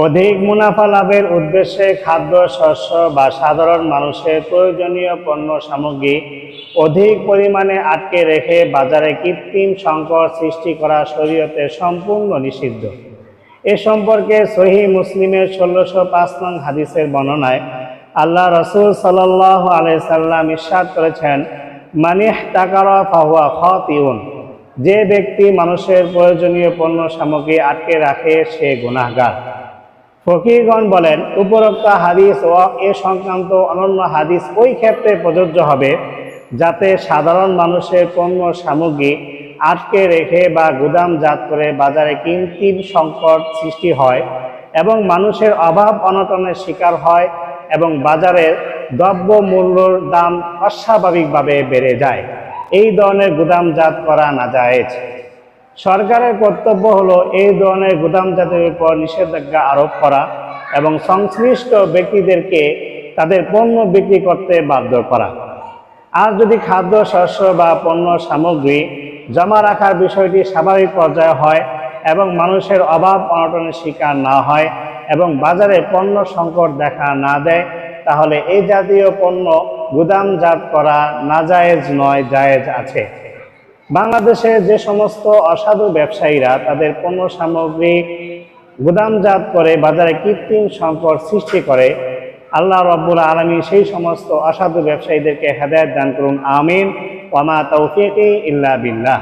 অধিক মুনাফা লাভের উদ্দেশ্যে খাদ্য শস্য বা সাধারণ মানুষের প্রয়োজনীয় পণ্য সামগ্রী অধিক পরিমাণে আটকে রেখে বাজারে কৃত্রিম সংকট সৃষ্টি করা শরীয়তে সম্পূর্ণ নিষিদ্ধ। এ সম্পর্কে সহিহ মুসলিমের ১৬০৫ নং হাদিসের বর্ণনায় আল্লাহ রাসূল সাল্লাল্লাহু আলাইহি সাল্লাম ইরশাদ করেছেন, মান ইহতাকারা ফাহুয়া খাতিউন, যে ব্যক্তি মানুষের প্রয়োজনীয় পণ্য সামগ্রী আটকে রাখে সে গুনাহগার। ফকিহগণ বলেন, উপরোক্ত হাদিস ও এ সংক্রান্ত অন্যান্য হাদিস ওই ক্ষেত্রে প্রযোজ্য হবে যাতে সাধারণ মানুষের পণ্য সামগ্রী আটকে রেখে বা গুদামজাত করে বাজারে কৃত্রিম সংকট সৃষ্টি হয় এবং মানুষের অভাব অনটনের শিকার হয় এবং বাজারের দ্রব্য মূল্যর দাম অস্বাভাবিকভাবে বেড়ে যায়। এই ধরনের গুদামজাত করা নাজায়েজ। সরকারের কর্তব্য হলো এই ধরনের গুদামজাতের উপর নিষেধাজ্ঞা আরোপ করা এবং সংশ্লিষ্ট ব্যক্তিদেরকে তাদের পণ্য বিক্রি করতে বাধ্য করা। আর যদি খাদ্য শস্য বা পণ্য সামগ্রী জমা রাখার বিষয়টি স্বাভাবিক পর্যায়ে হয় এবং মানুষের অভাব অনটনের শিকার না হয় এবং বাজারে পণ্য সংকট দেখা না দেয়, তাহলে এই জাতীয় পণ্য গুদামজাত করা নাজায়েজ নয়, জায়েজ আছে। বাংলাদেশে যে সমস্ত অসাধু ব্যবসায়ীরা তাদের পণ্য সামগ্রী গুদামজাত করে বাজারে কৃত্রিম সংকট সৃষ্টি করে, আল্লাহ রাব্বুল আলামিন সেই সমস্ত অসাধু ব্যবসায়ীদেরকে হেদায়েত দান করুন, আমিন। ওয়া মা তাওফীকি ইল্লা বিল্লাহ।